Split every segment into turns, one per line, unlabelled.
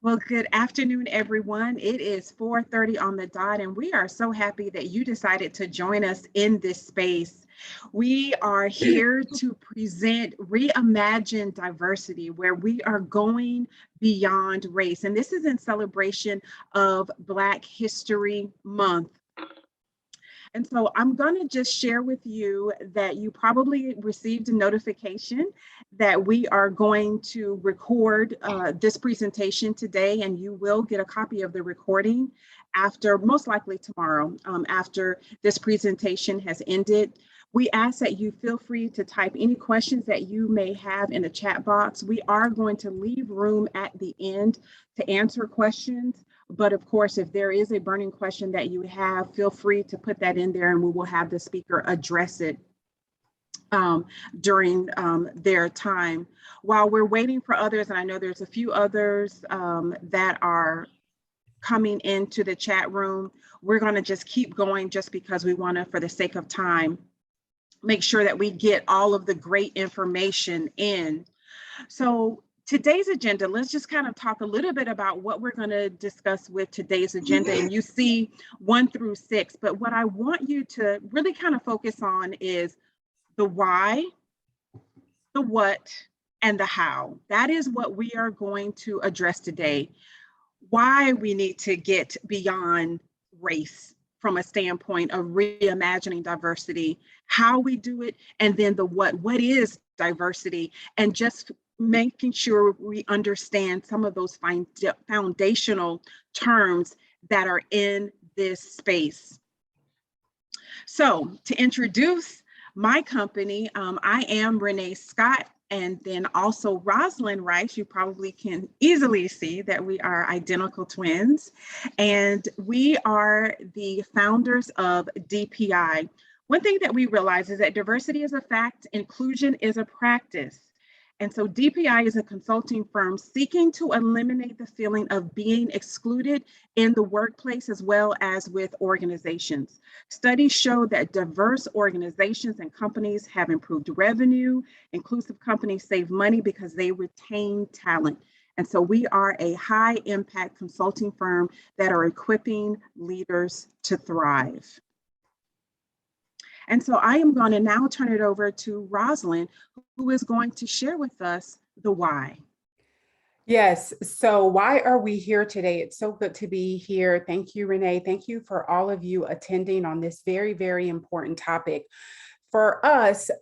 Well, good afternoon, everyone. It is 4:30 on the dot, and we are so happy that you decided to join us in this space. We are here to present Reimagine Diversity, where we are going beyond race. And this is in celebration of Black History Month. And so I'm going to just share with you that you probably received a notification that we are going to record this presentation today, and you will get a copy of the recording after, most likely tomorrow, after this presentation has ended. We ask that you feel free to type any questions that you may have in the chat box. We are going to leave room at the end to answer questions. But of course, if there is a burning question that you have, feel free to put that in there and we will have the speaker address it during their time. While we're waiting for others, and I know there's a few others that are coming into the chat room, we're going to just keep going just because we want to, for the sake of time, make sure that we get all of the great information in. So today's agenda, let's just kind of talk a little bit about what we're going to discuss with today's agenda. And you see 1 through 6, but what I want you to really kind of focus on is the why, the what, and the how. That is what we are going to address today. Why we need to get beyond race from a standpoint of reimagining diversity, how we do it, and then the what is diversity, and just making sure we understand some of those foundational terms that are in this space. So to introduce my company, I am Renee Scott, and then also Roslyn Rice. You probably can easily see that we are identical twins, and we are the founders of DPI. One thing that we realize is that diversity is a fact, inclusion is a practice. And so DPI is a consulting firm seeking to eliminate the feeling of being excluded in the workplace as well as with organizations. Studies show that diverse organizations and companies have improved revenue. Inclusive companies save money because they retain talent. And so we are a high impact consulting firm that are equipping leaders to thrive. And so I am going to now turn it over to Roslyn, who is going to share with us the why.
Yes. So why are we here today? It's so good to be here. Thank you, Renee. Thank you for all of you attending on this very, very important topic. For us,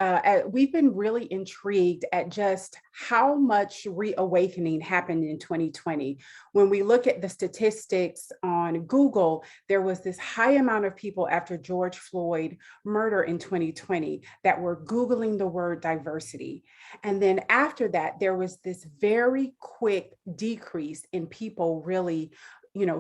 we've been really intrigued at just how much reawakening happened in 2020. When we look at the statistics on Google, there was this high amount of people after George Floyd murder in 2020 that were Googling the word diversity. And then after that, there was this very quick decrease in people really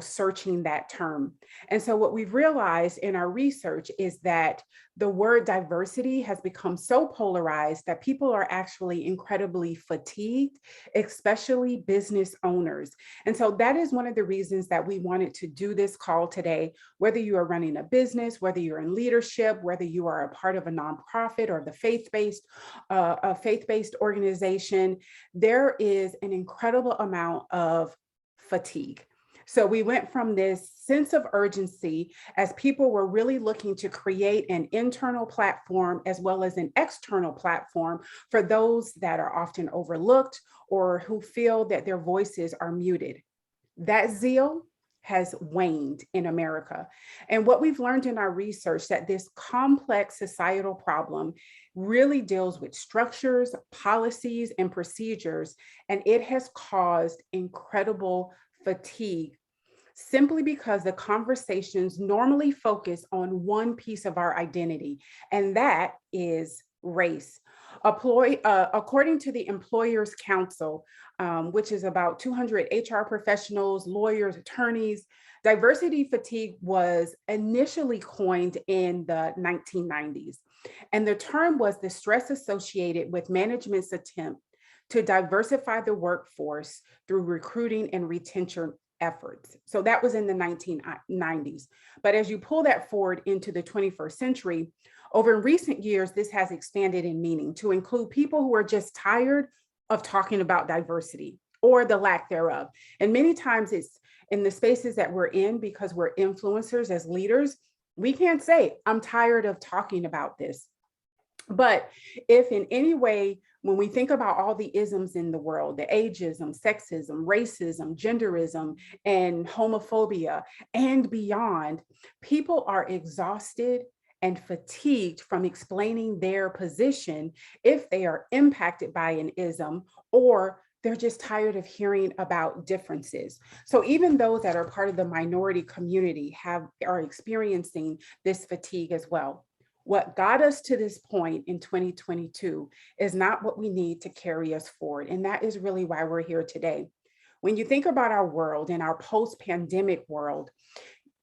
searching that term. And so what we've realized in our research is that the word diversity has become so polarized that people are actually incredibly fatigued, especially business owners. And so that is one of the reasons that we wanted to do this call today, whether you are running a business, whether you're in leadership, whether you are a part of a nonprofit or the faith-based organization, there is an incredible amount of fatigue. So we went from this sense of urgency as people were really looking to create an internal platform as well as an external platform for those that are often overlooked or who feel that their voices are muted. That zeal has waned in America. And what we've learned in our research that this complex societal problem really deals with structures, policies, and procedures, and it has caused incredible fatigue simply because the conversations normally focus on one piece of our identity, and that is race. According to the Employers Council, which is about 200 HR professionals, lawyers, attorneys, diversity fatigue was initially coined in the 1990s. And the term was the stress associated with management's attempt to diversify the workforce through recruiting and retention efforts. So that was in the 1990s. But as you pull that forward into the 21st century, over in recent years, this has expanded in meaning to include people who are just tired of talking about diversity, or the lack thereof. And many times it's in the spaces that we're in, because we're influencers as leaders, we can't say, I'm tired of talking about this. But if in any way, when we think about all the isms in the world, the ageism, sexism, racism, genderism, and homophobia, and beyond, people are exhausted and fatigued from explaining their position if they are impacted by an ism, or they're just tired of hearing about differences. So even those that are part of the minority community are experiencing this fatigue as well. What got us to this point in 2022 is not what we need to carry us forward. And that is really why we're here today. When you think about our world and our post-pandemic world,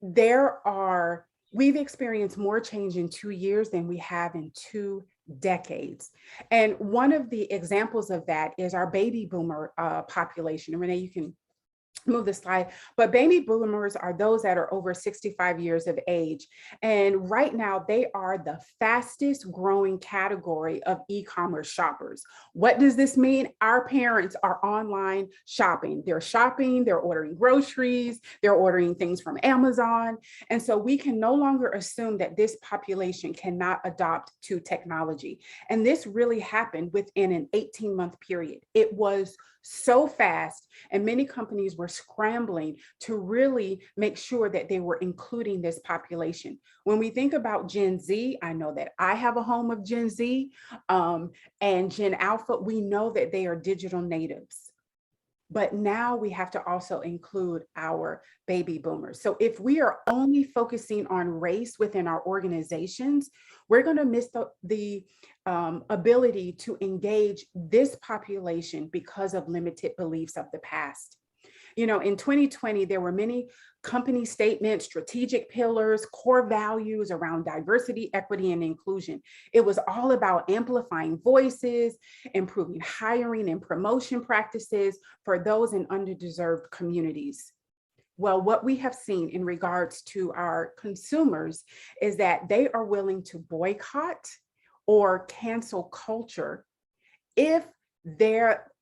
we've experienced more change in 2 years than we have in 2 decades. And one of the examples of that is our baby boomer population. And Renee, you can move the slide, but baby boomers are those that are over 65 years of age. And right now they are the fastest growing category of e-commerce shoppers. What does this mean? Our parents are online shopping. They're ordering groceries, they're ordering things from Amazon. And so we can no longer assume that this population cannot adopt to technology. And this really happened within an 18-month period. It was so fast, and many companies were scrambling to really make sure that they were including this population. When we think about Gen Z, I know that I have a home of Gen Z and Gen Alpha. We know that they are digital natives. But now we have to also include our baby boomers. So if we are only focusing on race within our organizations, we're going to miss the ability to engage this population because of limited beliefs of the past. You know, in 2020, there were many company statements, strategic pillars, core values around diversity, equity, and inclusion. It was all about amplifying voices, improving hiring and promotion practices for those in underserved communities. Well, what we have seen in regards to our consumers is that they are willing to boycott or cancel culture if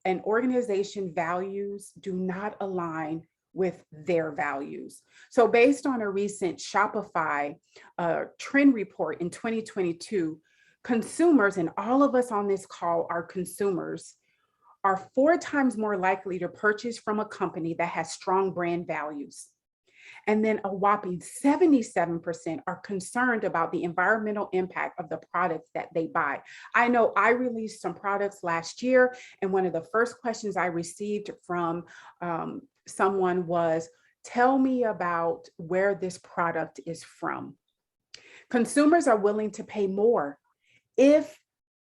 an organization values do not align with their values. So based on a recent Shopify trend report in 2022, consumers, and all of us on this call are consumers, are 4 times more likely to purchase from a company that has strong brand values. And then a whopping 77% are concerned about the environmental impact of the products that they buy. I know I released some products last year, and one of the first questions I received from someone was, tell me about where this product is from. Consumers are willing to pay more if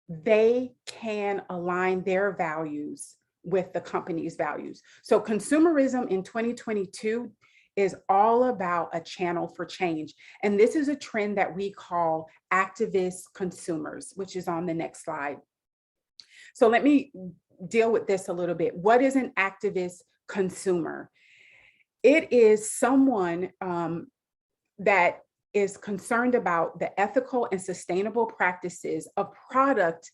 they can align their values with the company's values. So consumerism in 2022 is all about a channel for change. And this is a trend that we call activist consumers, which is on the next slide. So let me deal with this a little bit. What is an activist consumer? It is someone that is concerned about the ethical and sustainable practices of product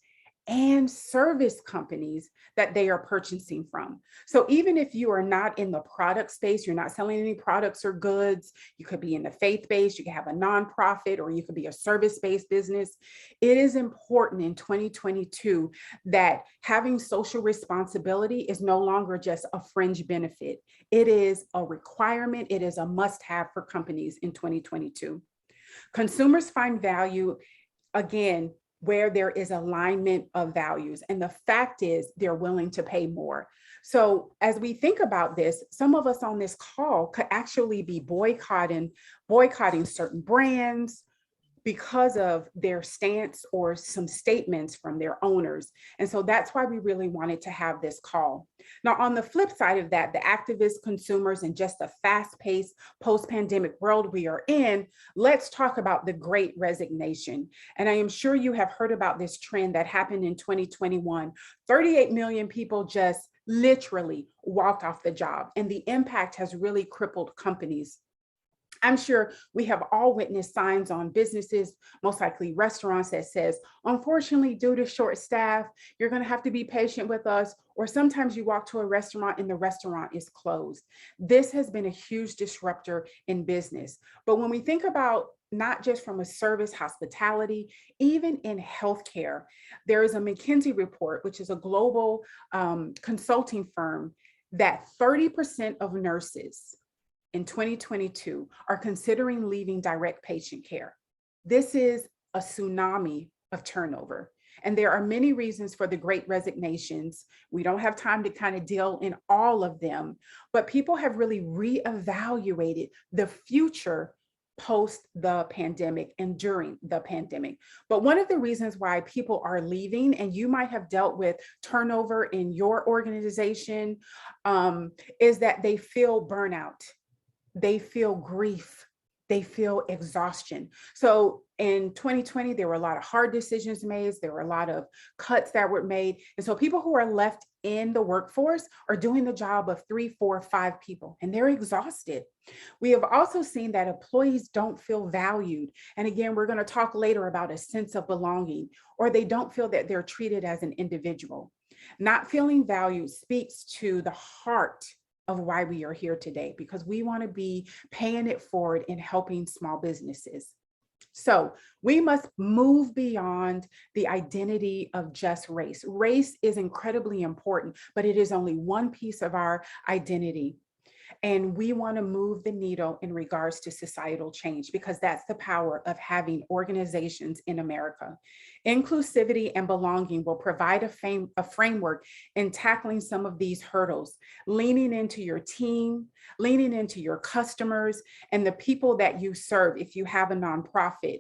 and service companies that they are purchasing from. So even if you are not in the product space, you're not selling any products or goods, you could be in the faith-based, you could have a nonprofit, or you could be a service-based business. It is important in 2022 that having social responsibility is no longer just a fringe benefit. It is a requirement. It is a must-have for companies in 2022. Consumers find value, again, where there is alignment of values. And the fact is they're willing to pay more. So as we think about this, some of us on this call could actually be boycotting certain brands because of their stance or some statements from their owners. And so that's why we really wanted to have this call. Now, on the flip side of that, the activist consumers and just the fast-paced post-pandemic world we are in, let's talk about the Great Resignation. And I am sure you have heard about this trend that happened in 2021. 38 million people just literally walked off the job, and the impact has really crippled companies. I'm sure we have all witnessed signs on businesses, most likely restaurants, that says, unfortunately, due to short staff, you're going to have to be patient with us. Or sometimes you walk to a restaurant and the restaurant is closed. This has been a huge disruptor in business. But when we think about not just from a service, hospitality, even in healthcare, there is a McKinsey report, which is a global consulting firm, that 30% of nurses in 2022 are considering leaving direct patient care. This is a tsunami of turnover. And there are many reasons for the great resignations. We don't have time to kind of deal in all of them, but people have really reevaluated the future post the pandemic and during the pandemic. But one of the reasons why people are leaving, and you might have dealt with turnover in your organization, is that they feel burnout. They feel grief, they feel exhaustion. So in 2020, there were a lot of hard decisions made. There were a lot of cuts that were made. And so people who are left in the workforce are doing the job of 3, 4, 5 people, and they're exhausted. We have also seen that employees don't feel valued. And again, we're going to talk later about a sense of belonging, or they don't feel that they're treated as an individual. Not feeling valued speaks to the heart of why we are here today, because we want to be paying it forward in helping small businesses. So we must move beyond the identity of just race. Race is incredibly important, but it is only one piece of our identity. And we want to move the needle in regards to societal change, because that's the power of having organizations in America. Inclusivity and belonging will provide a framework in tackling some of these hurdles, leaning into your team, leaning into your customers, and the people that you serve. If you have a nonprofit,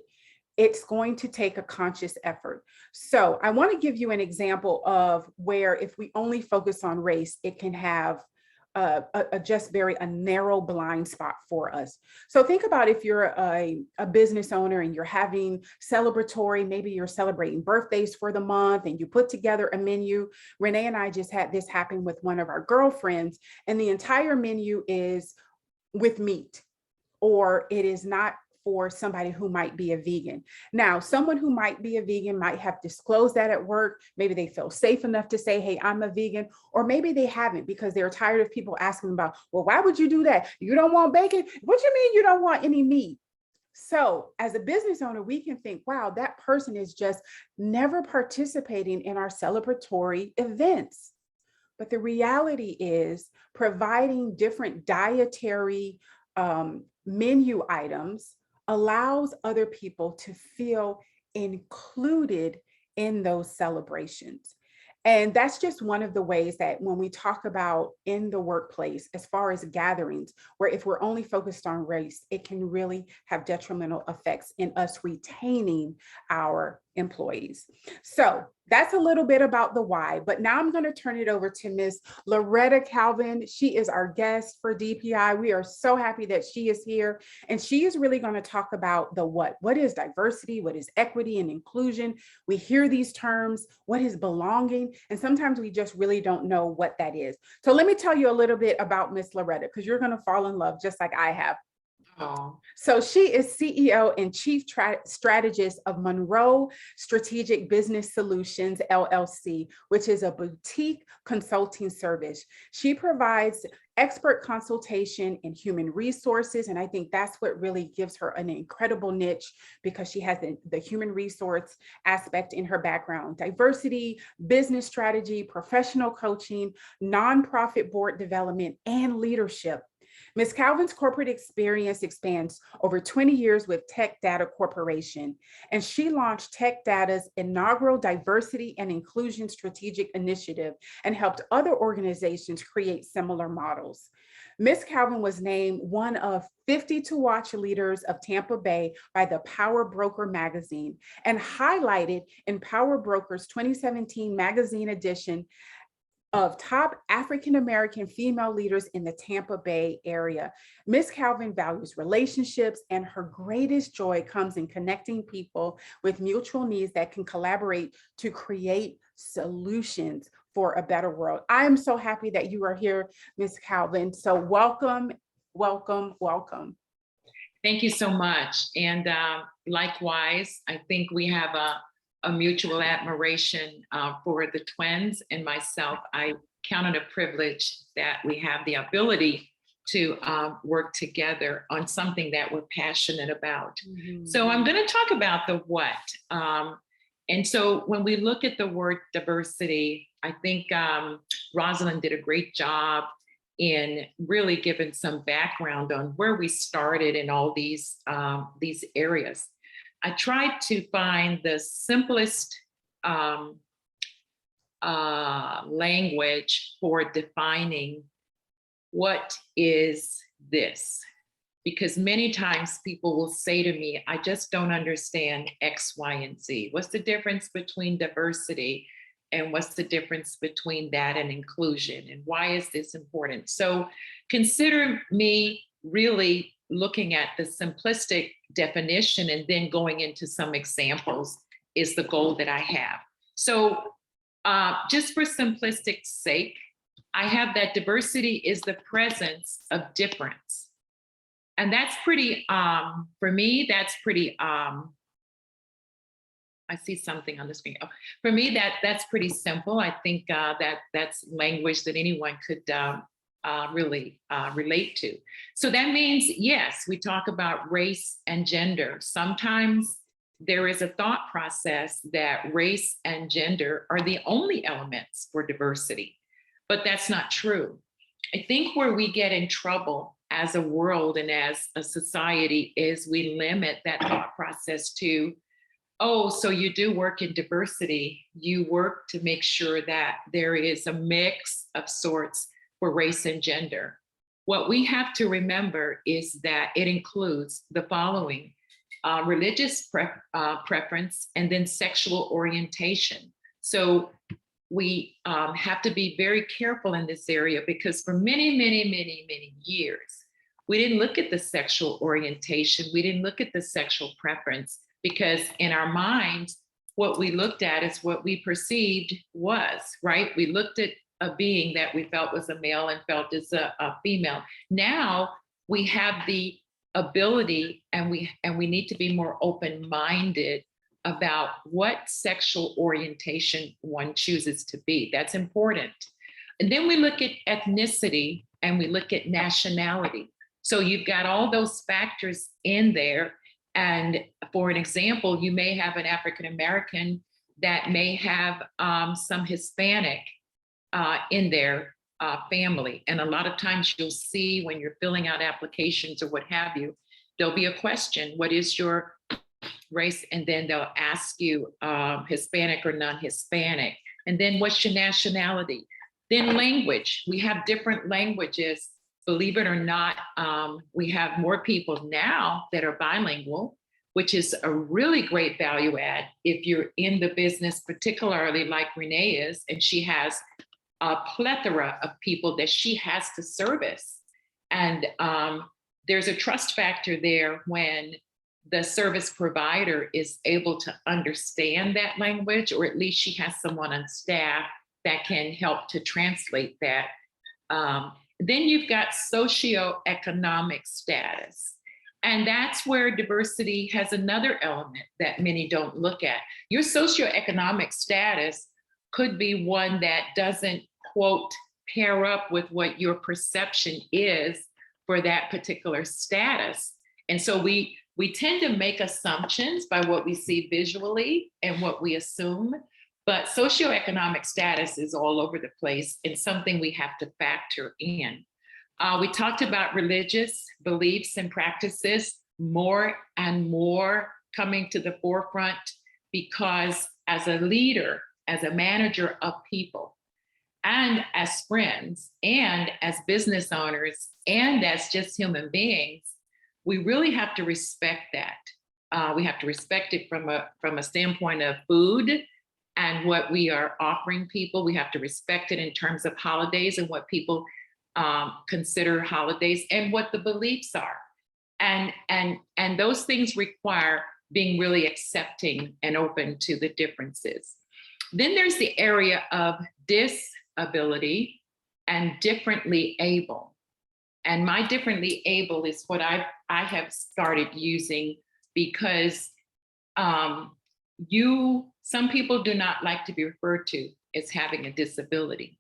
it's going to take a conscious effort. So I want to give you an example of where, if we only focus on race, it can have a narrow blind spot for us. So think about if you're a business owner and you're having celebratory, maybe you're celebrating birthdays for the month and you put together a menu. Renee and I just had this happen with one of our girlfriends, and the entire menu is with meat, or it is not for somebody who might be a vegan. Now, someone who might be a vegan might have disclosed that at work. Maybe they feel safe enough to say, hey, I'm a vegan, or maybe they haven't because they're tired of people asking about, well, why would you do that? You don't want bacon? What do you mean you don't want any meat? So as a business owner, we can think, wow, that person is just never participating in our celebratory events. But the reality is providing different dietary menu items allows other people to feel included in those celebrations. And that's just one of the ways that when we talk about in the workplace, as far as gatherings, where if we're only focused on race, it can really have detrimental effects in us retaining our employees. So that's a little bit about the why, but now I'm going to turn it over to Ms. Loretta Calvin. She is our guest for DPI. We are so happy that she is here, and she is really going to talk about the what. What is diversity? What is equity and inclusion? We hear these terms. What is belonging? And sometimes we just really don't know what that is. So let me tell you a little bit about Ms. Loretta, because you're going to fall in love just like I have.
Oh.
So she is CEO and Chief Strategist of Monroe Strategic Business Solutions, LLC, which is a boutique consulting service. She provides expert consultation in human resources. And I think that's what really gives her an incredible niche, because she has the human resource aspect in her background: diversity, business strategy, professional coaching, nonprofit board development, and leadership. Ms. Calvin's corporate experience expands over 20 years with Tech Data Corporation, and she launched Tech Data's inaugural Diversity and Inclusion Strategic Initiative and helped other organizations create similar models. Ms. Calvin was named one of 50 to watch leaders of Tampa Bay by the Power Broker magazine, and highlighted in Power Broker's 2017 magazine edition of top African-American female leaders in the Tampa Bay area. Ms. Calvin values relationships, and her greatest joy comes in connecting people with mutual needs that can collaborate to create solutions for a better world. I am so happy that you are here, Ms. Calvin. So welcome, welcome, welcome.
Thank you so much. And likewise, I think we have a mutual admiration for the twins and myself. I count it a privilege that we have the ability to work together on something that we're passionate about.
Mhm.
So I'm going to talk about the what. And so when we look at the word diversity, I think Roslyn did a great job in really giving some background on where we started in all these areas. I tried to find the simplest language for defining what is this, because many times people will say to me, I just don't understand X, Y, and Z. What's the difference between diversity? And what's the difference between that and inclusion? And why is this important? So consider me really looking at the simplistic definition and then going into some examples is the goal that I have. So just for simplistic sake, I have that diversity is the presence of difference. And that's pretty, for me, that's pretty, I see something on the screen. Oh, for me, that's pretty simple. I think that's language that anyone could really relate to. So that means, yes, we talk about race and gender. Sometimes there is a thought process that race and gender are the only elements for diversity, but that's not true. I think where we get in trouble as a world and as a society is we limit that thought process to, oh, so you do work in diversity. You work to make sure that there is a mix of sorts for race and gender. What we have to remember is that it includes the following: religious preference and then sexual orientation. So we have to be very careful in this area because for many, many, many, many years, we didn't look at the sexual orientation. We didn't look at the sexual preference, because in our minds, what we looked at is what we perceived was, right? We looked at a being that we felt was a male and felt as a female. Now we have the ability, and we need to be more open-minded about what sexual orientation one chooses to be. That's important. And then we look at ethnicity and we look at nationality. So you've got all those factors in there. And for an example, you may have an African-American that may have some Hispanic in their family. And a lot of times you'll see when you're filling out applications or what have you, there'll be a question, what is your race? And then they'll ask you Hispanic or non-Hispanic. And then what's your nationality? Then language, we have different languages. Believe it or not, we have more people now that are bilingual, which is a really great value add if you're in the business, particularly like Renee is, and she has a plethora of people that she has to service. And there's a trust factor there when the service provider is able to understand that language, or at least she has someone on staff that can help to translate that. Then you've got socioeconomic status. And that's where diversity has another element that many don't look at. Your socioeconomic status could be one that doesn't, quote, pair up with what your perception is for that particular status. And so we tend to make assumptions by what we see visually and what we assume, but socioeconomic status is all over the place and something we have to factor in. We talked about religious beliefs and practices more and more coming to the forefront because as a leader, as a manager of people, and as friends, and as business owners, and as just human beings, we really have to respect that. We have to respect it from a standpoint of food and what we are offering people. We have to respect it in terms of holidays and what people consider holidays and what the beliefs are. And those things require being really accepting and open to the differences. Then there's the area of disability and differently able. And my differently able is what I have started using because some people do not like to be referred to as having a disability.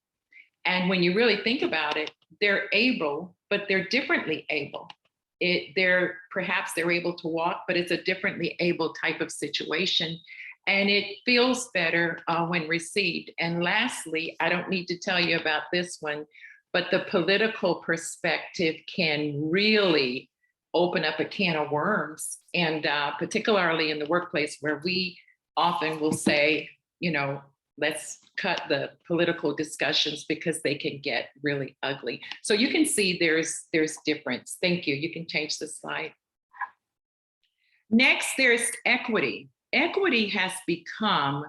And when you really think about it, they're able, but they're differently able. Perhaps they're able to walk, but it's a differently able type of situation. And it feels better when received. And lastly, I don't need to tell you about this one, but the political perspective can really open up a can of worms. And particularly in the workplace where we often will say, let's cut the political discussions because they can get really ugly. So you can see there's difference. Thank you. You can change the slide. Next, there's equity. Equity has become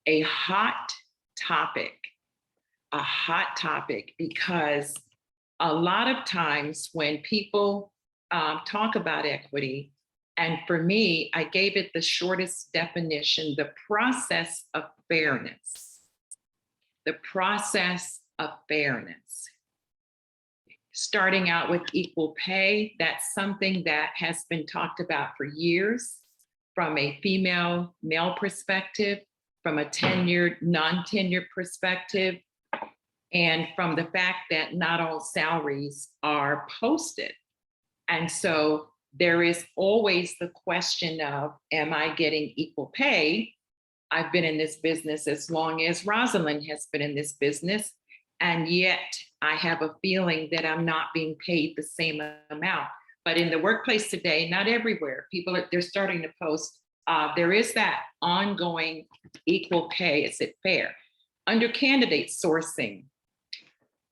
a hot topic because a lot of times when people talk about equity, and for me, I gave it the shortest definition, the process of fairness. The process of fairness. Starting out with equal pay, that's something that has been talked about for years from a female male perspective, from a tenured, non-tenured perspective, and from the fact that not all salaries are posted. And so there is always the question of, am I getting equal pay? I've been in this business as long as Roslyn has been in this business, and yet I have a feeling that I'm not being paid the same amount. But in the workplace today, not everywhere, they're starting to post, there is that ongoing equal pay. Is it fair? Under candidate sourcing,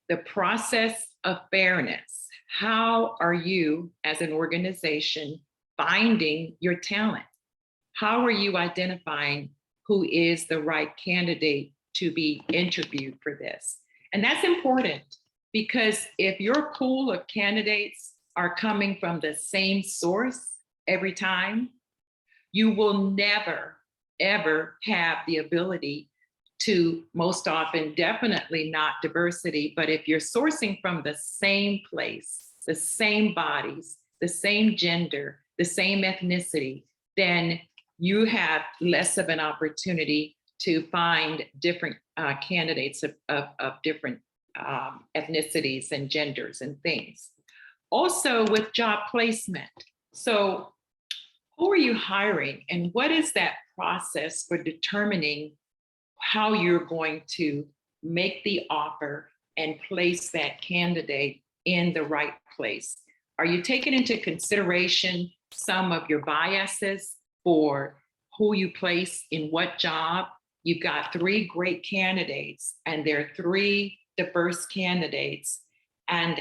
the process of fairness. How are you as an organization finding your talent? How are you identifying who is the right candidate to be interviewed for this? And that's important because if your pool of candidates are coming from the same source every time, you will never, ever have the ability to, most often, definitely not diversity, but if you're sourcing from the same place, the same bodies, the same gender, the same ethnicity, then you have less of an opportunity to find different candidates of different ethnicities and genders and things. Also with job placement. So who are you hiring and what is that process for determining how you're going to make the offer and place that candidate in the right place? Are you taking into consideration some of your biases for who you place in what job? You've got 3 great candidates and they're 3 diverse candidates. And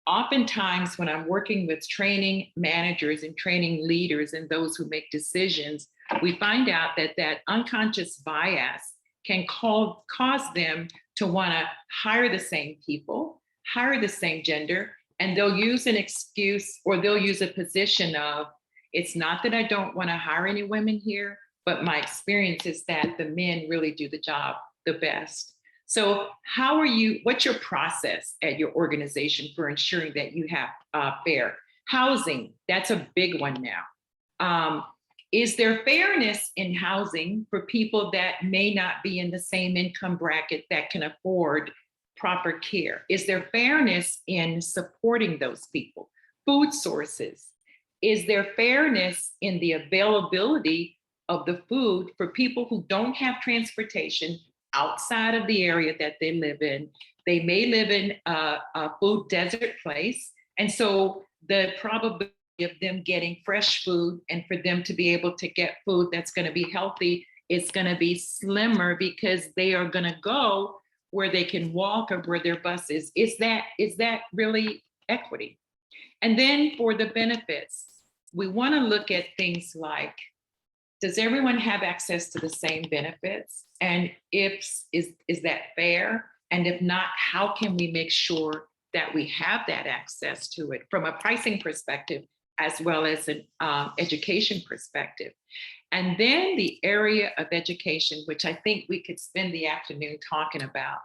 oftentimes when I'm working with training managers and training leaders and those who make decisions, we find out that unconscious bias can cause them to want to hire the same people, hire the same gender, and they'll use an excuse or they'll use a position of, it's not that I don't want to hire any women here, but my experience is that the men really do the job the best. So what's your process at your organization for ensuring that you have fair housing? That's a big one now. Is there fairness in housing for people that may not be in the same income bracket that can afford proper care? Is there fairness in supporting those people? Food sources. Is there fairness in the availability of the food for people who don't have transportation outside of the area that they live in? They may live in a food desert place. And so the probability of them getting fresh food and for them to be able to get food that's going to be healthy is going to be slimmer because they are going to go where they can walk or where their bus is. Is that really equity? And then for the benefits, we want to look at things like, does everyone have access to the same benefits? And is that fair? And if not, how can we make sure that we have that access to it from a pricing perspective, as well as an education perspective? And then the area of education, which I think we could spend the afternoon talking about.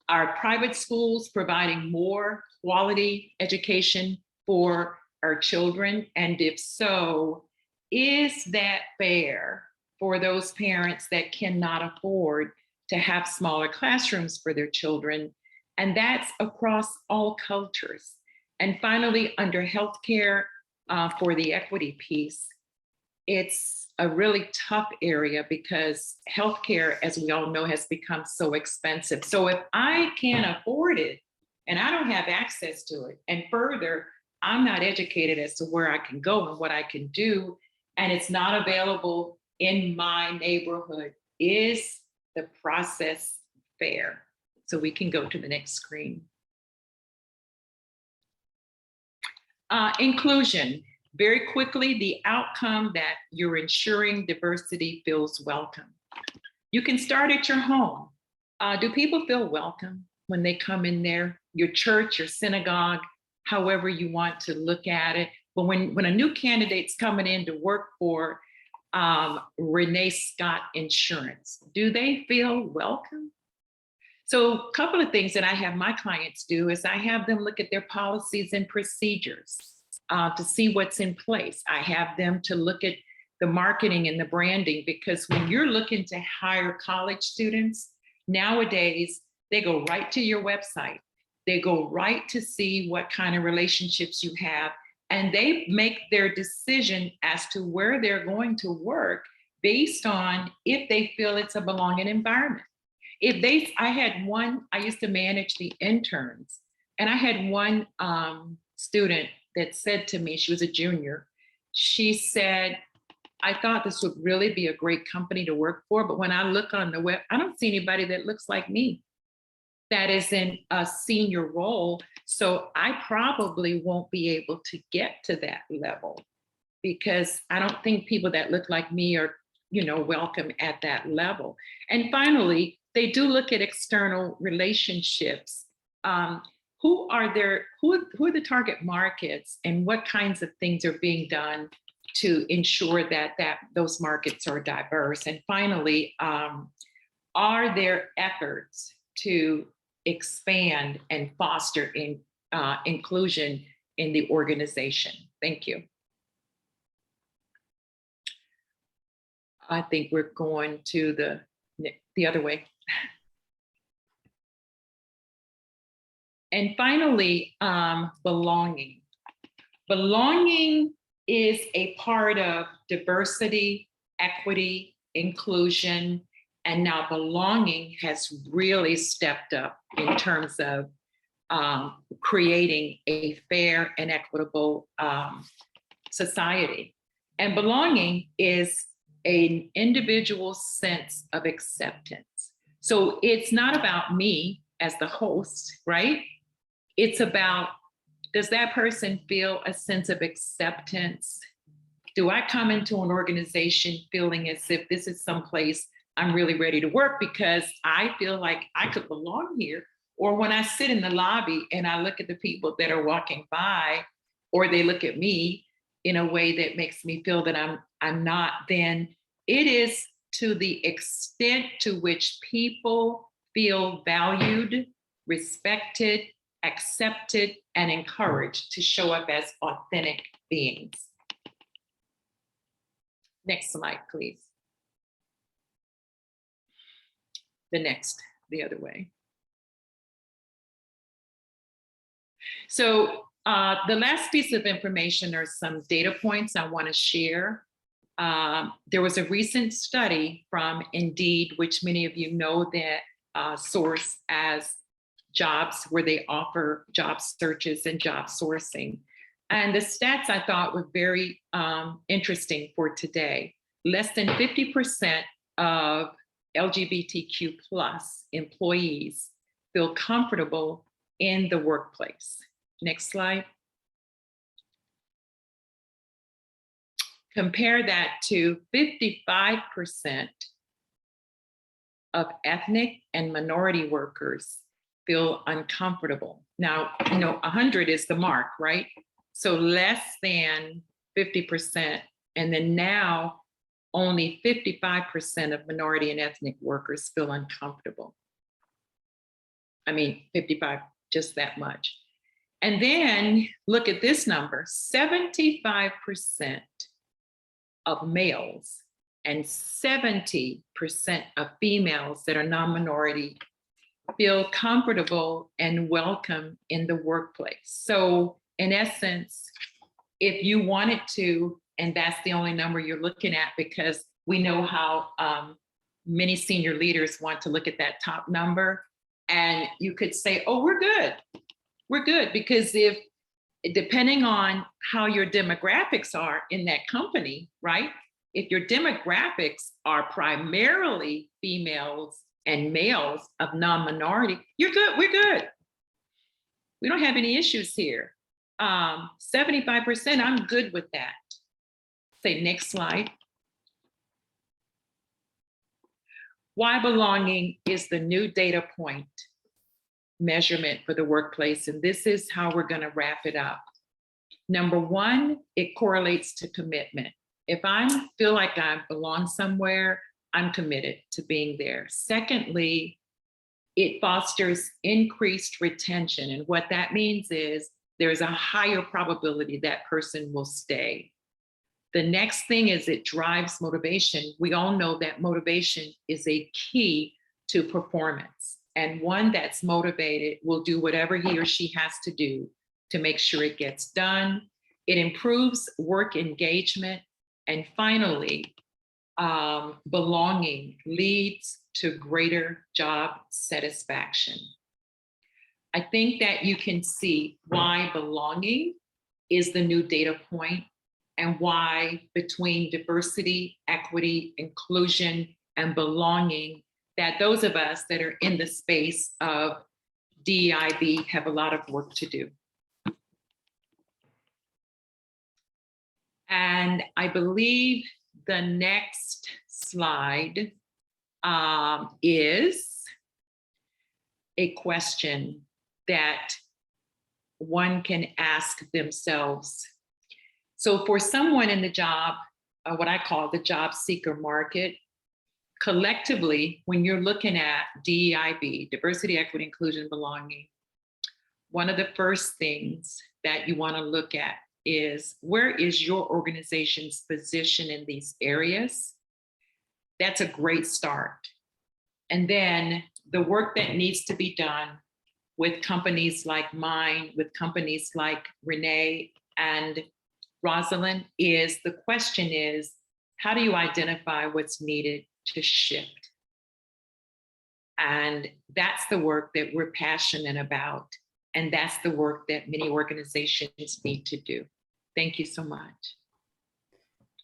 Are private schools providing more quality education for our children? And if so, is that fair for those parents that cannot afford to have smaller classrooms for their children? And that's across all cultures. And finally, under healthcare, for the equity piece, it's a really tough area because healthcare, as we all know, has become so expensive. So if I can't afford it and I don't have access to it, and further, I'm not educated as to where I can go and what I can do, and it's not available in my neighborhood, is the process fair? So we can go to the next screen. Inclusion. Very quickly, the outcome that you're ensuring diversity feels welcome. You can start at your home. Do people feel welcome when they come in there? Your church, your synagogue, however you want to look at it. But when a new candidate's coming in to work for Renee Scott Insurance, do they feel welcome? So a couple of things that I have my clients do is I have them look at their policies and procedures to see what's in place. I have them to look at the marketing and the branding, because when you're looking to hire college students, nowadays, they go right to your website. They go right to see what kind of relationships you have, and they make their decision as to where they're going to work based on if they feel it's a belonging environment. I used to manage the interns, and I had one student that said to me, she was a junior, she said, I thought this would really be a great company to work for, but when I look on the web, I don't see anybody that looks like me that is in a senior role. So I probably won't be able to get to that level because I don't think people that look like me are, welcome at that level. And finally, they do look at external relationships. Who are the target markets, and what kinds of things are being done to ensure that those markets are diverse? And finally, are there efforts to expand and foster inclusion in the organization? Thank you. I think we're going to the other way. And finally, belonging. Belonging is a part of diversity, equity, inclusion, and now belonging has really stepped up in terms of creating a fair and equitable society. And belonging is an individual sense of acceptance. So it's not about me as the host, right? It's about, does that person feel a sense of acceptance? Do I come into an organization feeling as if this is someplace I'm really ready to work because I feel like I could belong here? Or when I sit in the lobby and I look at the people that are walking by, or they look at me in a way that makes me feel that I'm not, then it is to the extent to which people feel valued, respected, accepted, and encouraged to show up as authentic beings. Next slide, please. The other way. So the last piece of information are some data points I want to share. There was a recent study from Indeed, which many of you know that source as jobs, where they offer job searches and job sourcing. And the stats I thought were very interesting for today. Less than 50% of LGBTQ+ employees feel comfortable in the workplace. Next slide. Compare that to 55% of ethnic and minority workers feel uncomfortable. Now, 100 is the mark, right? So less than 50%, and then now only 55% of minority and ethnic workers feel uncomfortable. I mean, 55, just that much. And then look at this number, 75% of males and 70% of females that are non-minority feel comfortable and welcome in the workplace. So in essence, if you wanted to, and that's the only number you're looking at, because we know how many senior leaders want to look at that top number, and you could say, oh, we're good, because if, depending on how your demographics are in that company, right? If your demographics are primarily females and males of non-minority, you're good, we're good. We don't have any issues here. 75%, I'm good with that. Say next slide. Why belonging is the new data point measurement for the workplace. And this is how we're going to wrap it up. Number one, it correlates to commitment. If I feel like I belong somewhere, I'm committed to being there. Secondly, it fosters increased retention. And what that means is there's a higher probability that person will stay. The next thing is it drives motivation. We all know that motivation is a key to performance. And one that's motivated will do whatever he or she has to do to make sure it gets done. It improves work engagement. And finally, belonging leads to greater job satisfaction. I think that you can see why belonging is the new data point, and why between diversity, equity, inclusion, and belonging, that those of us that are in the space of DEIB have a lot of work to do. And I believe the next slide is a question that one can ask themselves. So for someone in the job, what I call the job seeker market, collectively, when you're looking at DEIB, diversity, equity, inclusion, belonging, one of the first things that you want to look at is, where is your organization's position in these areas? That's a great start. And then the work that needs to be done with companies like mine, with companies like Renee and Roslyn, is the question is, how do you identify what's needed to shift? And that's the work that we're passionate about. And that's the work that many organizations need to do. Thank you so much.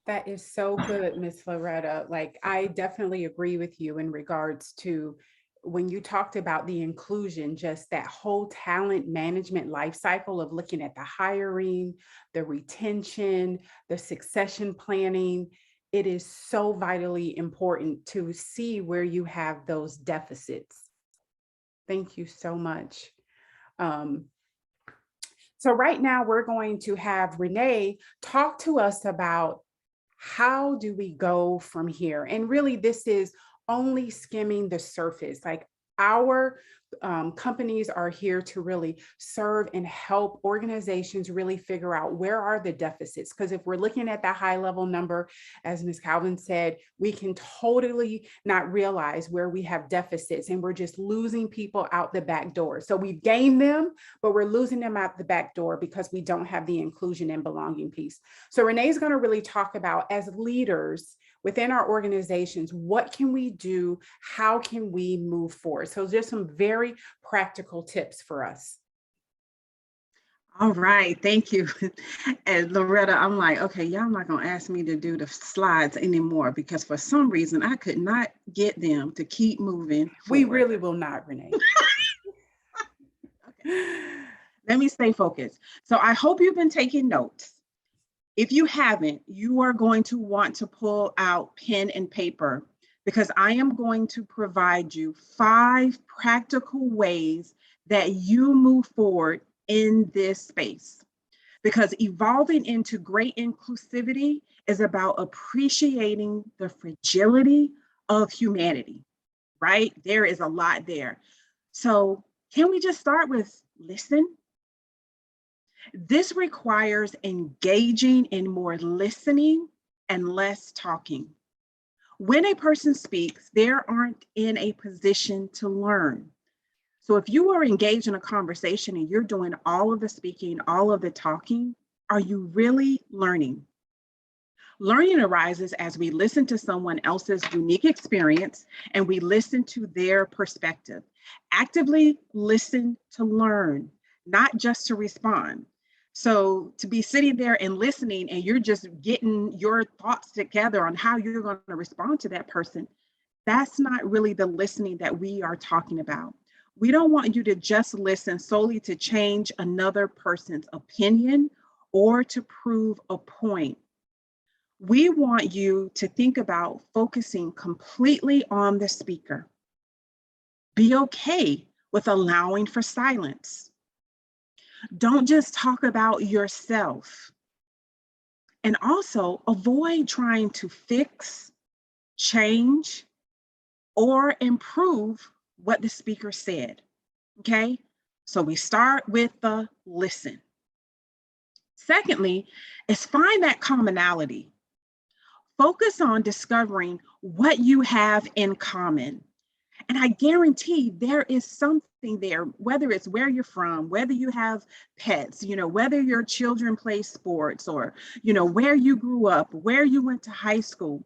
That is so good, Ms. Loretta. Like, I definitely agree with you in regards to when you talked about the inclusion, just that whole talent management life cycle of looking at the hiring, the retention, the succession planning. It is so vitally important to see where you have those deficits. Thank you so much. So right now we're going to have Renee talk to us about how do we go from here? And really, this is only skimming the surface. Like, our companies are here to really serve and help organizations really figure out where are the deficits. Because if we're looking at that high level number, as Ms. Calvin said, we can totally not realize where we have deficits, and we're just losing people out the back door. So we've gained them, but we're losing them out the back door because we don't have the inclusion and belonging piece. So Renee is going to really talk about, as leaders within our organizations, what can we do? How can we move forward? So just some very practical tips for us.
All right, thank you. And Loretta, I'm like, okay, y'all not gonna ask me to do the slides anymore, because for some reason I could not get them to keep moving forward.
We really will not, Renee.
Okay. Let me stay focused. So I hope you've been taking notes. If you haven't, you are going to want to pull out pen and paper, because I am going to provide you 5 practical ways that you move forward in this space. Because evolving into great inclusivity is about appreciating the fragility of humanity, right? There is a lot there. So Can we just start with listen? This requires engaging in more listening and less talking. When a person speaks, they aren't in a position to learn. So if you are engaged in a conversation and you're doing all of the speaking, all of the talking, are you really learning? Learning arises as we listen to someone else's unique experience and we listen to their perspective. Actively listen to learn, not just to respond. So to be sitting there and listening and you're just getting your thoughts together on how you're going to respond to that person, that's not really the listening that we are talking about. We don't want you to just listen solely to change another person's opinion or to prove a point. We want you to think about focusing completely on the speaker. Be okay with allowing for silence. Don't just talk about yourself. And also avoid trying to fix, change, or improve what the speaker said. Okay? So we start with the listen. Secondly, is find that commonality. Focus on discovering what you have in common. And I guarantee there is something there, whether it's where you're from, whether you have pets, whether your children play sports or, where you grew up, where you went to high school.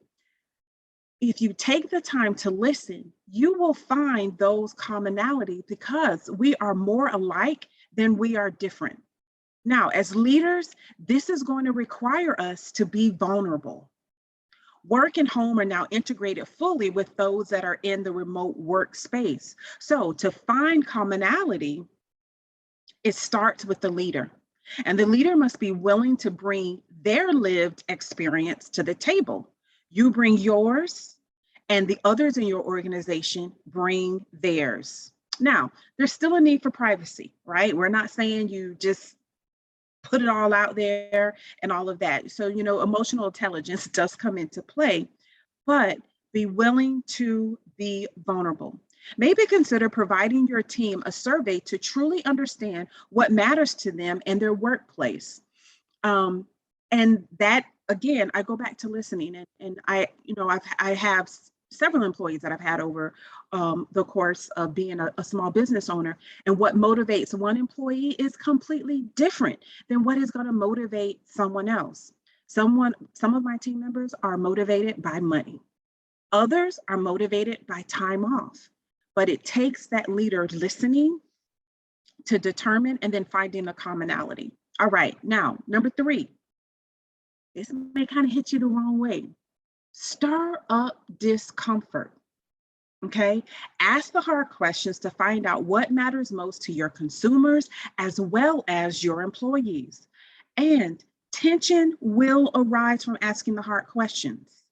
If you take the time to listen, you will find those commonalities because we are more alike than we are different. Now, as leaders, this is going to require us to be vulnerable. Work and home are now integrated fully with those that are in the remote workspace. So to find commonality, it starts with the leader. And the leader must be willing to bring their lived experience to the table. You bring yours, and the others in your organization bring theirs. Now, there's still a need for privacy, right? We're not saying you just put it all out there and all of that. So, emotional intelligence does come into play, but be willing to be vulnerable. Maybe consider providing your team a survey to truly understand what matters to them in their workplace. And that, again, I go back to listening, and I have several employees that I've had over the course of being a small business owner. And what motivates one employee is completely different than what is going to motivate someone else. Some of my team members are motivated by money. Others are motivated by time off. But it takes that leader listening to determine and then finding a commonality. All right, now, number 3. This may kind of hit you the wrong way. Stir up discomfort. Okay, ask the hard questions to find out what matters most to your consumers as well as your employees. And tension will arise from asking the hard questions.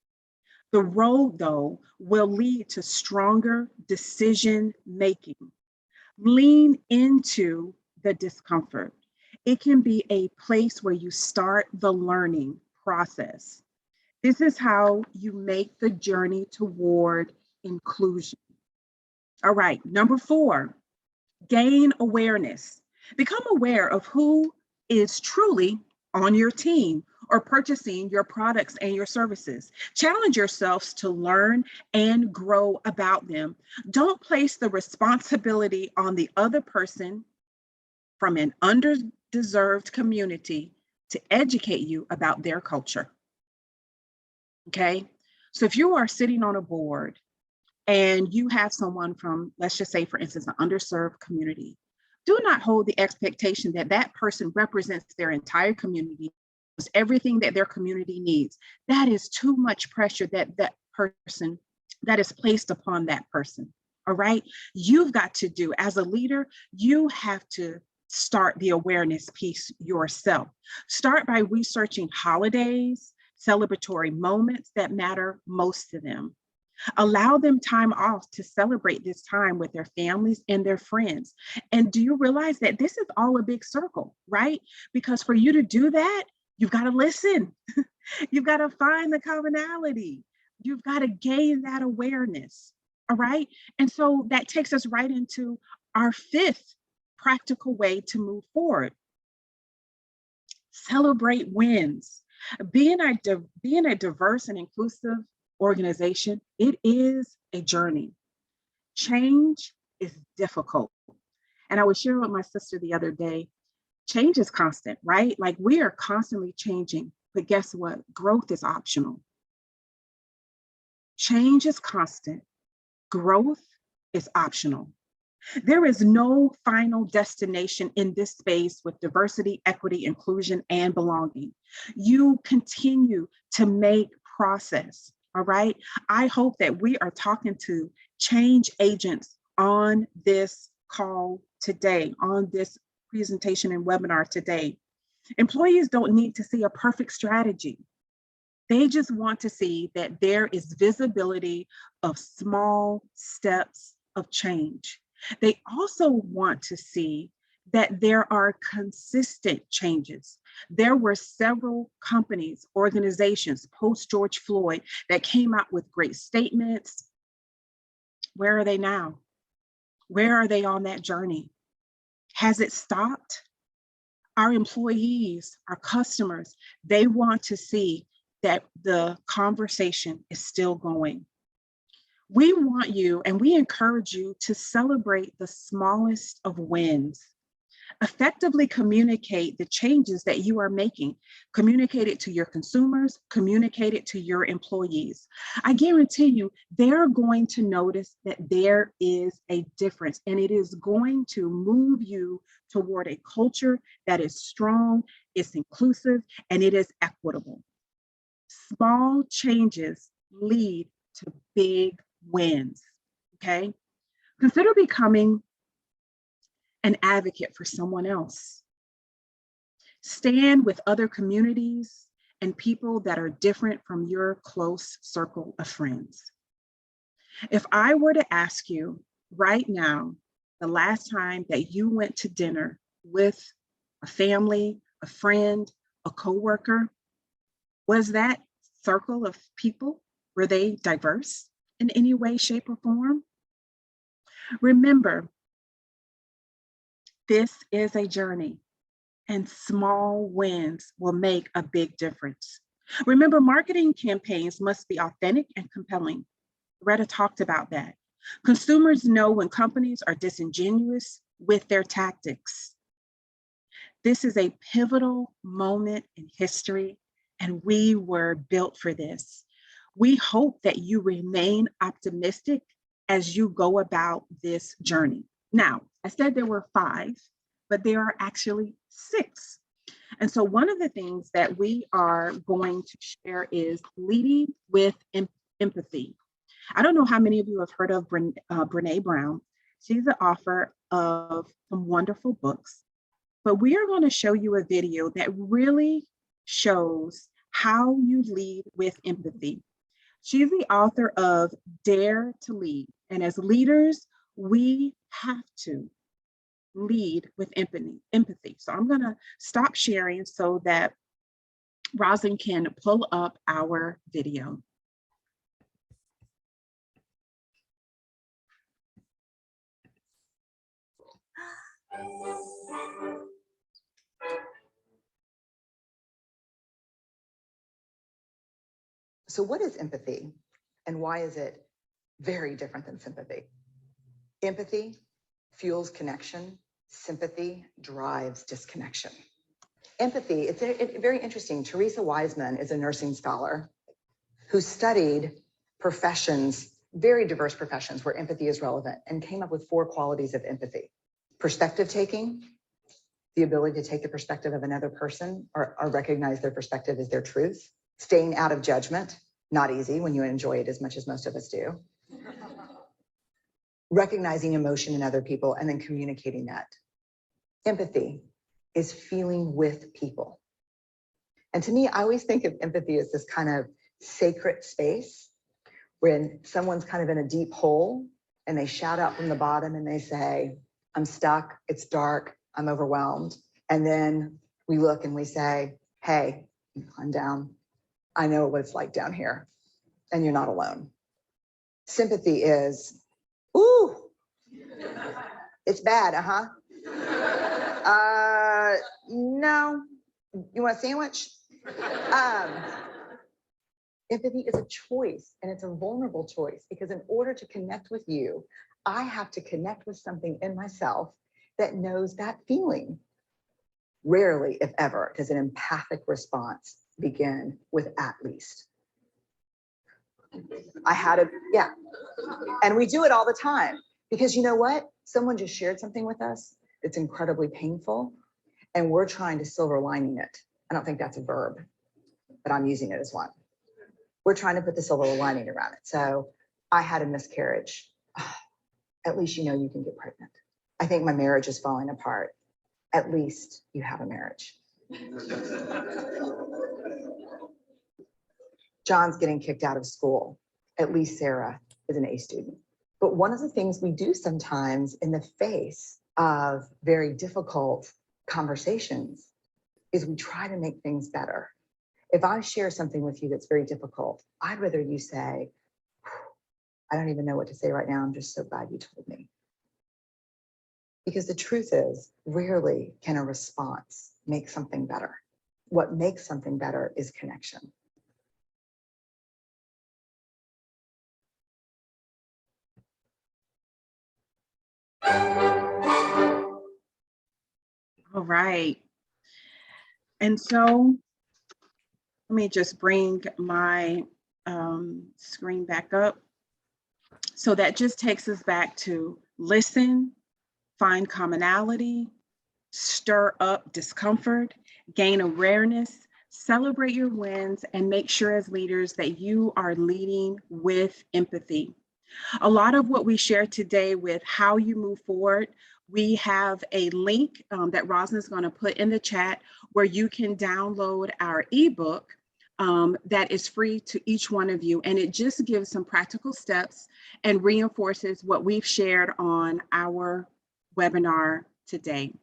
The road, though, will lead to stronger decision making. Lean into the discomfort. It can be a place where you start the learning process. This is how you make the journey toward inclusion. All right, number 4, gain awareness. Become aware of who is truly on your team or purchasing your products and your services. Challenge yourselves to learn and grow about them. Don't place the responsibility on the other person from an underdeserved community to educate you about their culture. Okay, so if you are sitting on a board and you have someone from, let's just say, for instance, an underserved community, do not hold the expectation that that person represents their entire community, everything that their community needs. That is too much pressure that is placed upon that person. All right, you've got to do, as a leader, you have to start the awareness piece yourself. Start by researching holidays, celebratory moments that matter most to them. Allow them time off to celebrate this time with their families and their friends. And do you realize that this is all a big circle, right? Because for you to do that, you've got to listen. You've got to find the commonality. You've got to gain that awareness. All right. And so that takes us right into Our fifth practical way to move forward: celebrate wins. Being a diverse and inclusive organization, it is a journey. Change is difficult. And I was sharing with my sister the other day, change is constant, right? Like we are constantly changing, but guess what? Growth is optional. Change is constant. Growth is optional. There is no final destination in this space with diversity, equity, inclusion, and belonging. You continue to make process, all right? I hope that we are talking to change agents on this call today, on this presentation and webinar today. Employees don't need to see a perfect strategy. They just want to see that there is visibility of small steps of change. They also want to see that there are consistent changes. There were several companies, organizations post George Floyd that came out with great statements. Where are they now? Where are they on that journey? Has it stopped? Our employees, our customers, they want to see that the conversation is still going. We want you and we encourage you to celebrate the smallest of wins. Effectively communicate the changes that you are making. Communicate it to your consumers, communicate it to your employees. I guarantee you, they're going to notice that there is a difference, and it is going to move you toward a culture that is strong, it's inclusive, and it is equitable. Small changes lead to big wins, okay? Consider becoming an advocate for someone else. Stand with other communities and people that are different from your close circle of friends. If I were to ask you right now, the last time that you went to dinner with a family, a friend, a coworker, was that circle of people, were they diverse in any way, shape, or form? Remember, this is a journey, and small wins will make a big difference. Remember, marketing campaigns must be authentic and compelling. Loretta talked about that. Consumers know when companies are disingenuous with their tactics. This is a pivotal moment in history, and we were built for this. We hope that you remain optimistic as you go about this journey. Now, I said there were 5, but there are actually 6. And so one of the things that we are going to share is leading with empathy. I don't know how many of you have heard of Brene Brown. She's the author of some wonderful books, but we are going to show you a video that really shows how you lead with empathy. She's the author of Dare to Lead. And as leaders, we have to lead with empathy. So I'm going to stop sharing so that Roslyn can pull up our video.
So what is empathy, and why is it very different than sympathy? Empathy fuels connection. Sympathy drives disconnection. Empathy, it's very interesting. Teresa Wiseman is a nursing scholar who studied professions, very diverse professions where empathy is relevant, and came up with 4 qualities of empathy. Perspective taking, the ability to take the perspective of another person or recognize their perspective as their truth. Staying out of judgment, not easy when you enjoy it as much as most of us do. Recognizing emotion in other people and then communicating that. Empathy is feeling with people. And to me, I always think of empathy as this kind of sacred space when someone's kind of in a deep hole and they shout out from the bottom and they say, I'm stuck, it's dark, I'm overwhelmed. And then we look and we say, hey, climb down. I know what it's like down here, and you're not alone. Sympathy is, ooh, It's bad, no. You want a sandwich? Empathy is a choice, and it's a vulnerable choice, because in order to connect with you, I have to connect with something in myself that knows that feeling. Rarely, if ever, does an empathic response begin with "at least." Yeah. And we do it all the time, because you know what? Someone just shared something with us that's incredibly painful, and we're trying to silver lining it. I don't think that's a verb, but I'm using it as one. We're trying to put the silver lining around it. So I had a miscarriage. At least you know you can get pregnant. I think my marriage is falling apart. At least you have a marriage. John's getting kicked out of school. At least Sarah is an A student. But one of the things we do sometimes in the face of very difficult conversations is we try to make things better. If I share something with you that's very difficult, I'd rather you say, I don't even know what to say right now. I'm just so glad you told me. Because the truth is, rarely can a response make something better. What makes something better is connection.
All right. And so let me just bring my screen back up. So that just takes us back to listen, find commonality, stir up discomfort, gain awareness, celebrate your wins, and make sure as leaders that you are leading with empathy. A lot of what we share today with how you move forward, we have a link that Roslyn is going to put in the chat where you can download our ebook that is free to each one of you. And it just gives some practical steps and reinforces what we've shared on our webinar today.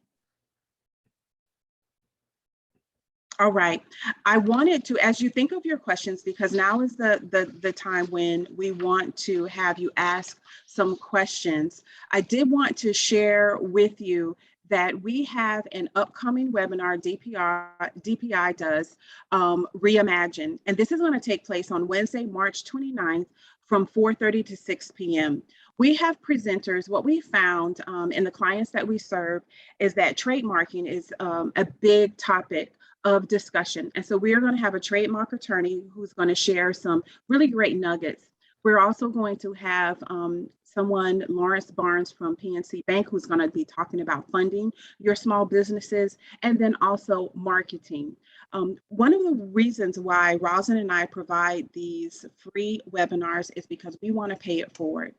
All right. I wanted to, as you think of your questions, because now is the time when we want to have you ask some questions. I did want to share with you that we have an upcoming webinar, DPI does, Reimagine. And this is going to take place on Wednesday, March 29th from 4:30 to 6 p.m. We have presenters. What we found in the clients that we serve is that trademarking is a big topic of discussion. And so we are going to have a trademark attorney who's going to share some really great nuggets. We're also going to have someone, Lawrence Barnes from PNC Bank, who's going to be talking about funding your small businesses and then also marketing. One of the reasons why Roslyn and I provide these free webinars is because we want to pay it forward.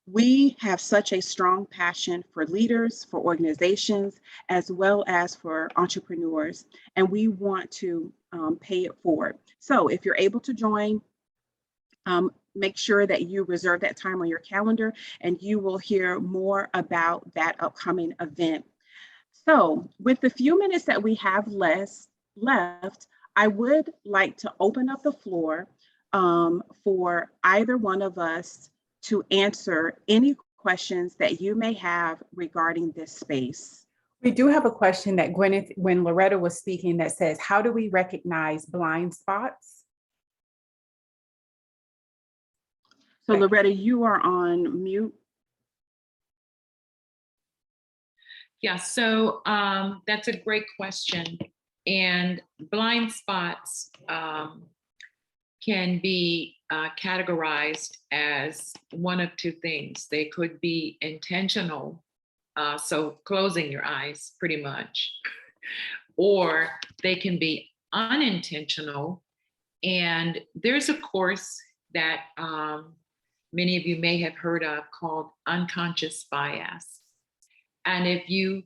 We have such a strong passion for leaders, for organizations, as well as for entrepreneurs, and we want to pay it forward. So if you're able to join, make sure that you reserve that time on your calendar, and you will hear more about that upcoming event. So with the few minutes that we have left, I would like to open up the floor for either one of us to answer any questions that you may have regarding this space.
We do have a question that Gwyneth, when Loretta was speaking, that says, how do we recognize blind spots?
So Loretta, you are on mute.
Yeah, so that's a great question. And blind spots can be categorized as one of two things. They could be intentional, so closing your eyes pretty much, or they can be unintentional. And there's a course that many of you may have heard of called unconscious bias. And if you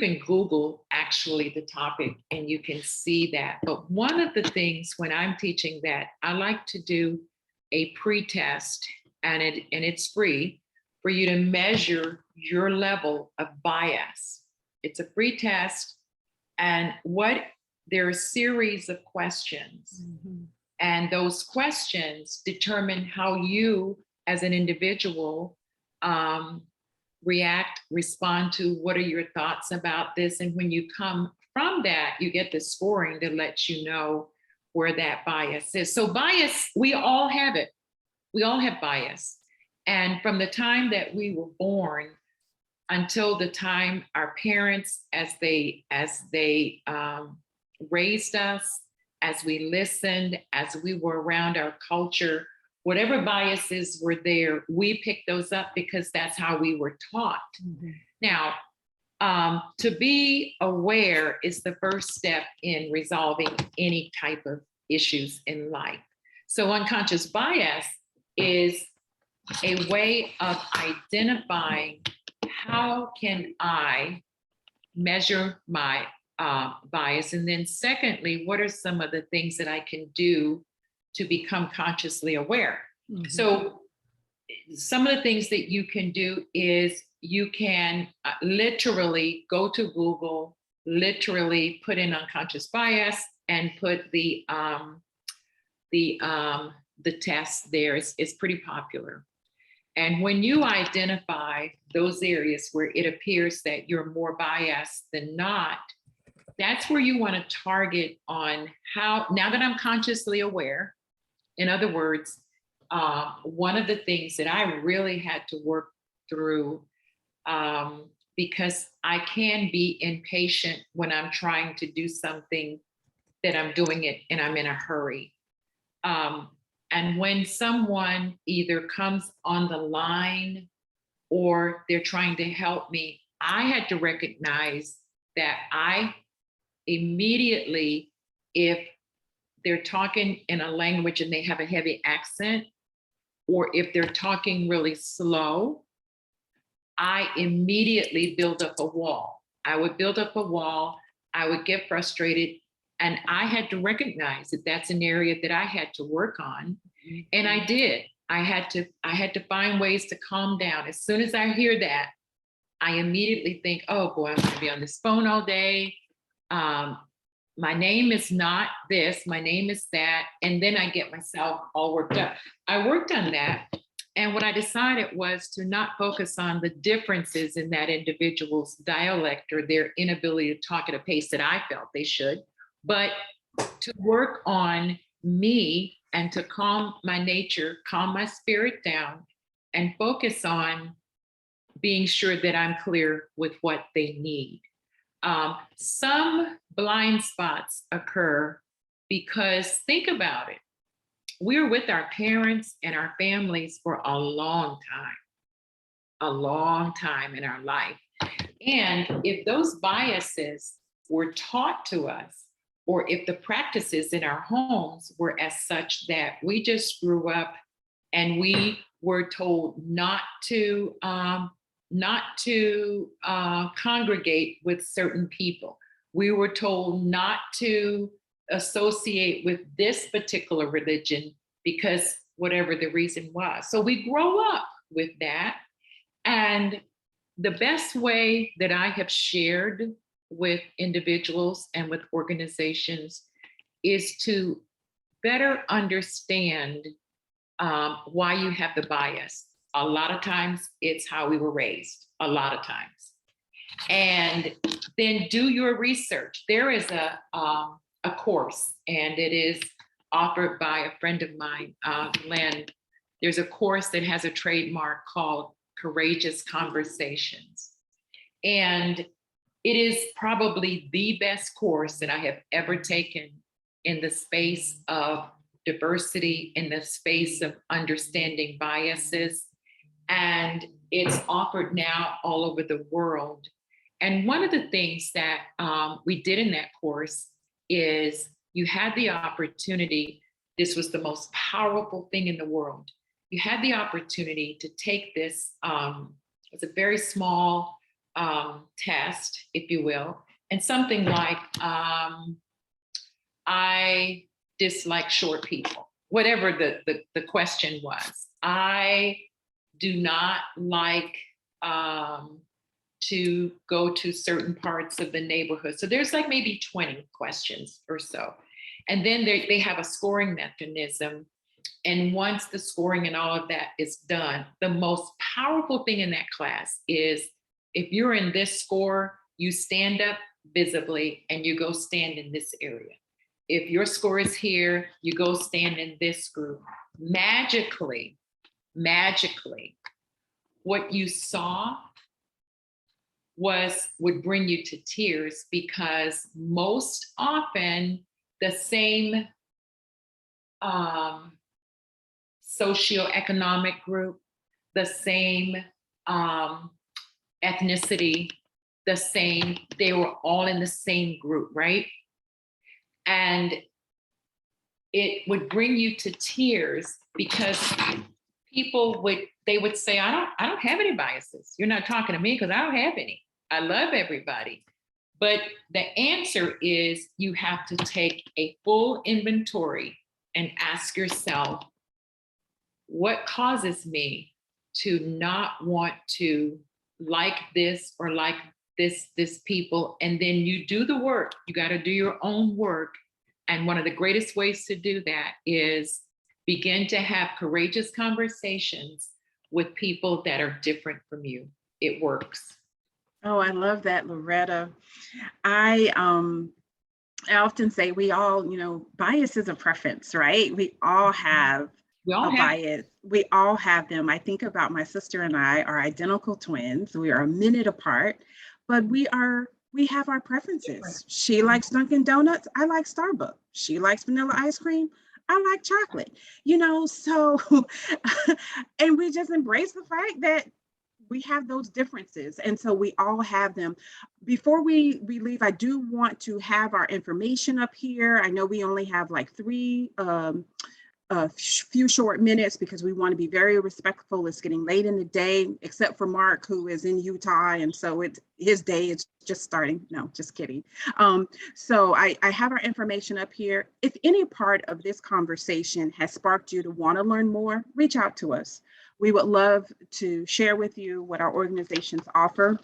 can Google actually the topic and you can see that. But one of the things when I'm teaching that, I like to do a pre-test, and it's free for you to measure your level of bias. It's a free test, and there are a series of questions. Mm-hmm. And those questions determine how you as an individual react, respond to what are your thoughts about this. And when you come from that, you get the scoring that lets you know where that bias is. So bias, we all have it. We all have bias. And from the time that we were born until the time our parents, as they raised us, as we listened, as we were around our culture, whatever biases were there, we picked those up because that's how we were taught. Mm-hmm. Now, to be aware is the first step in resolving any type of issues in life. So unconscious bias is a way of identifying how can I measure my bias? And then secondly, what are some of the things that I can do to become consciously aware? Mm-hmm. So some of the things that you can do is you can literally go to Google, literally put in unconscious bias and put the test there. It's pretty popular. And when you identify those areas where it appears that you're more biased than not, that's where you want to target on how, now that I'm consciously aware, in other words, one of the things that I really had to work through, because I can be impatient when I'm trying to do something that I'm doing it and I'm in a hurry. And when someone either comes on the line or they're trying to help me, I had to recognize that I immediately, if they're talking in a language and they have a heavy accent, or if they're talking really slow, I immediately build up a wall. I would build up a wall, I would get frustrated, and I had to recognize that that's an area that I had to work on. And I did. I had to find ways to calm down. As soon as I hear that, I immediately think, oh boy, I'm gonna be on this phone all day. My name is not this, my name is that. And then I get myself all worked up. I worked on that. And what I decided was to not focus on the differences in that individual's dialect or their inability to talk at a pace that I felt they should, but to work on me and to calm my nature, calm my spirit down, and focus on being sure that I'm clear with what they need. Some blind spots occur because, think about it, we're with our parents and our families for a long time in our life. And if those biases were taught to us, or if the practices in our homes were as such that we just grew up and we were told not to congregate with certain people. We were told not to associate with this particular religion because whatever the reason was. So we grow up with that. And the best way that I have shared with individuals and with organizations is to better understand why you have the bias. A lot of times it's how we were raised, a lot of times. And then do your research. There is a course, and it is offered by a friend of mine, Glenn. There's a course that has a trademark called Courageous Conversations. And it is probably the best course that I have ever taken in the space of diversity, in the space of understanding biases. And it's offered now all over the world. And one of the things that we did in that course is you had the opportunity, this was the most powerful thing in the world. You had the opportunity to take this, it's a very small test, if you will, and something like, I dislike short people, whatever the question was. I do not like to go to certain parts of the neighborhood. So there's like maybe 20 questions or so. And then they have a scoring mechanism. And once the scoring and all of that is done, the most powerful thing in that class is if you're in this score, you stand up visibly and you go stand in this area. If your score is here, you go stand in this group. Magically, what you saw would bring you to tears, because most often the same socioeconomic group, the same ethnicity, they were all in the same group, right? And it would bring you to tears, because people would say, I don't have any biases. You're not talking to me because I don't have any. I love everybody. But the answer is you have to take a full inventory and ask yourself, what causes me to not want to like this or like this people? And then you do the work. You got to do your own work. And one of the greatest ways to do that is begin to have courageous conversations with people that are different from you. It works.
Oh, I love that, Loretta. I often say we all, bias is a preference, right? We all have a bias. We all have them. I think about my sister and I are identical twins. We are a minute apart, but we have our preferences. She likes Dunkin' Donuts. I like Starbucks. She likes vanilla ice cream. I like chocolate, so, and we just embrace the fact that we have those differences. And so we all have them. Before we leave, I do want to have our information up here. I know we only have like a few short minutes because we want to be very respectful. It's getting late in the day, except for Mark, who is in Utah. And so his day is just starting. No, just kidding. So I have our information up here. If any part of this conversation has sparked you to want to learn more, reach out to us. We would love to share with you what our organizations offer.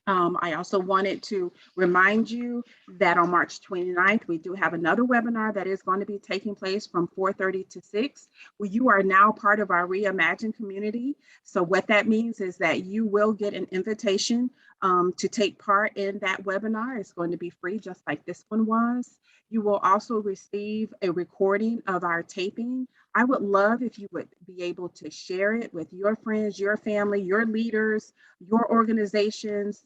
I also wanted to remind you that on March 29th, we do have another webinar that is going to be taking place from 4:30 to 6. Well, you are now part of our Reimagine community. So what that means is that you will get an invitation to take part in that webinar. It's going to be free, just like this one was. You will also receive a recording of our taping. I would love if you would be able to share it with your friends, your family, your leaders, your organizations,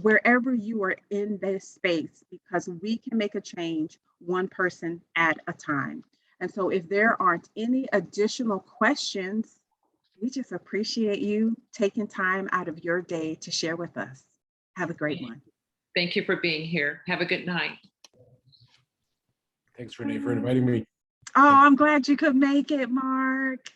wherever you are in this space, because we can make a change one person at a time. And so if there aren't any additional questions, we just appreciate you taking time out of your day to share with us. Have a great one.
Thank you for being here. Have a good night.
Thanks, Renee, for inviting me.
Oh, I'm glad you could make it, Mark.